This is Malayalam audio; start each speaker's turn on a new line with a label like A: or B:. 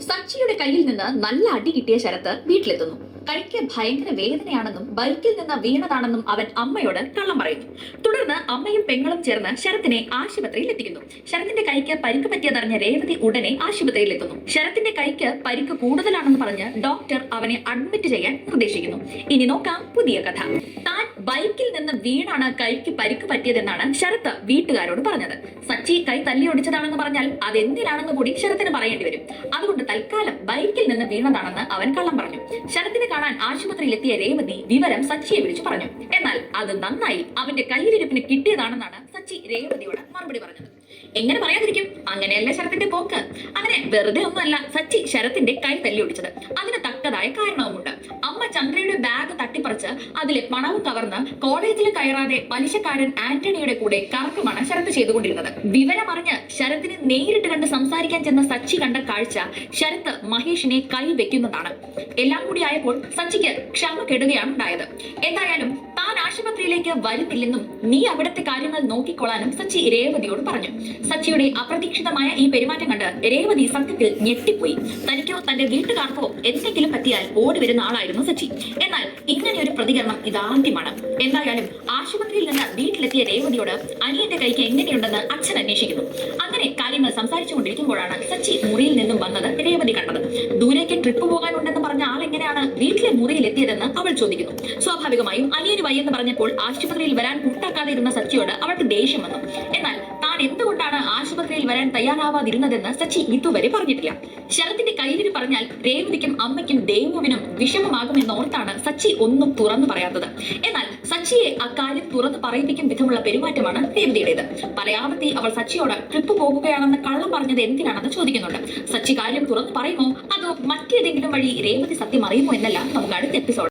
A: സച്ചിയുടെ കയ്യിൽ നിന്ന് നല്ല അടി കിട്ടിയ ശരത്ത് വീട്ടിലെത്തുന്നു. കൈക്ക് ഭയങ്കര വേദനയാണെന്നും ബൈക്കിൽ നിന്ന് വീണതാണെന്നും അവൻ അമ്മയോട് കള്ളം പറയുന്നു. തുടർന്ന് അമ്മയും പെങ്ങളും ചേർന്ന് ശരത്തിനെ ആശുപത്രിയിൽ എത്തിക്കുന്നു. ശരത്തിന്റെ കൈക്ക് പരിക്ക് പറ്റിയതറിഞ്ഞ രേവതി ഉടനെ ആശുപത്രിയിൽ എത്തുന്നു. ശരത്തിന്റെ കൈക്ക് പരിക്ക് കൂടുതലാണെന്ന് പറഞ്ഞ് ഡോക്ടർ അവനെ അഡ്മിറ്റ് ചെയ്യാൻ നിർദ്ദേശിക്കുന്നു. ഇനി നോക്കാം പുതിയ കഥ. താൻ ബൈക്കിൽ നിന്ന് വീണാണ് കൈക്ക് പരിക്ക് പറ്റിയതെന്നാണ് ശരത്ത് വീട്ടുകാരോട് പറഞ്ഞത്. സച്ചി കൈ തല്ലി ഒടിച്ചതാണെന്ന് പറഞ്ഞാൽ അതെന്തിനാണെന്ന് കൂടി ശരത്തിന് പറയേണ്ടി വരും. അതുകൊണ്ട് തൽക്കാലം ബൈക്കിൽ നിന്ന് വീണതാണെന്ന് അവൻ കള്ളം പറഞ്ഞു. ശരത്തിനെ കാണാൻ ആശുപത്രിയിലെത്തിയ രേവതി വിവരം സച്ചിയെ വിളിച്ചു പറഞ്ഞു. എന്നാൽ അത് നന്നായി അവന്റെ കയ്യിലിരിപ്പിന് കിട്ടിയതാണെന്നാണ് സച്ചി രേവതിയോട് മറുപടി പറഞ്ഞത്. എങ്ങനെ പറയാതിരിക്കും? അങ്ങനെയല്ല ശരത്തിന്റെ പോക്ക്. അങ്ങനെ വെറുതെ ഒന്നുമല്ല സച്ചി ശരത്തിന്റെ കൈ തല്ലി ഒടിച്ചത്. അതിന് തക്കതായ കാരണവുമുണ്ട്. അമ്മ ചന്ദ്രയുടെ ബാഗ് തട്ടിപ്പറിച്ച് അതിലെ പണവും കവർന്ന് കോളേജിൽ കയറാതെ പലിശക്കാരൻ ആന്റണിയുടെ കൂടെ കറക്കമാണ് ശരത്ത് ചെയ്തുകൊണ്ടിരുന്നത്. വിവരമറിഞ്ഞ് ശരത്തിനെ നേരിട്ട് കണ്ട് സംസാരിക്കാൻ ചെന്ന സച്ചി കണ്ട കാഴ്ച ശരത്ത് മഹേഷിനെ കൈ വെക്കുന്നതാണ്. എല്ലാം കൂടി ആയപ്പോൾ സച്ചിക്ക് ക്ഷമ കെടുകയാണ് ഉണ്ടായത്. എന്തായാലും താൻ ആശുപത്രിയിലേക്ക് വരുന്നില്ലെന്നും നീ അവിടുത്തെ കാര്യങ്ങൾ നോക്കിക്കൊള്ളാനും സച്ചി രേവതിയോട് പറഞ്ഞു. സച്ചിയുടെ അപ്രതീക്ഷിതമായ ഈ പെരുമാറ്റം കണ്ട് രേവതി സത്യത്തിൽ ഞെട്ടിപ്പോയി. തനിക്കോ തന്റെ വീട്ടുകാർക്കോ എന്തെങ്കിലും പറ്റിയാൽ ഓടി വരുന്ന ആളായിരുന്നു സച്ചി. എന്നാൽ ഇങ്ങനെ ഒരു പ്രതികരണം ഇതാദ്യമാണ്. എന്തായാലും ആശുപത്രിയിൽ നിന്ന് വീട്ടിലെത്തിയ രേവതിയോട് അനിയന്റെ കൈക്ക് എങ്ങനെയുണ്ടെന്ന് അച്ഛൻ അന്വേഷിക്കുന്നു. അങ്ങനെ കാര്യങ്ങൾ സംസാരിച്ചുകൊണ്ടിരിക്കുമ്പോഴാണ് സച്ചി മുറിയിൽ നിന്നും വന്നത് രേവതി കണ്ടത്. ദൂരേക്ക് ട്രിപ്പ് പോകാനുണ്ടെന്ന് പറഞ്ഞ ആളെങ്ങനെയാണ് വീട്ടിലെ മുറിയിൽ എത്തിയതെന്ന് അവൾ ചോദിക്കുന്നു. സ്വാഭാവികമായും അനിയന് വയ്യെന്ന് പറഞ്ഞപ്പോൾ ആശുപത്രിയിൽ വരാൻ കൂട്ടാക്കാതെ ഇരുന്ന സച്ചിയോട് അവൾക്ക് ദേഷ്യം വന്നു. എന്നാൽ താൻ എന്തുകൊണ്ടാണ് ആശുപത്രിയിൽ വരാൻ തയ്യാറാവാതിരുന്നതെന്ന് സച്ചി ഇതുവരെ പറഞ്ഞിട്ടില്ല. ശരത്തിന്റെ കയ്യിലിരി പറഞ്ഞാൽ രേവതിക്കും അമ്മയ്ക്കും ദേവുവിനും വിഷമമാകുമെന്നോർത്താണ് സച്ചി ഒന്നും തുറന്നു പറയാത്തത്. എന്നാൽ സച്ചിയെ അക്കാര്യം തുറന്നു പറയിപ്പിക്കും വിധമുള്ള പെരുമാറ്റമാണ് രേവതിയുടേത്. പലയാവർത്തി അവൾ സച്ചിയോട് ട്രിപ്പ് പോകുകയാണെന്ന് കള്ളം പറഞ്ഞത് എന്തിനാണെന്ന് ചോദിക്കുന്നുണ്ട്. സച്ചി കാര്യം തുറന്നു പറയുമോ അതോ മറ്റേതെങ്കിലും വഴി രേവതി സത്യം അറിയുമോ എന്നല്ല നമുക്ക് അടുത്ത എപ്പിസോഡ്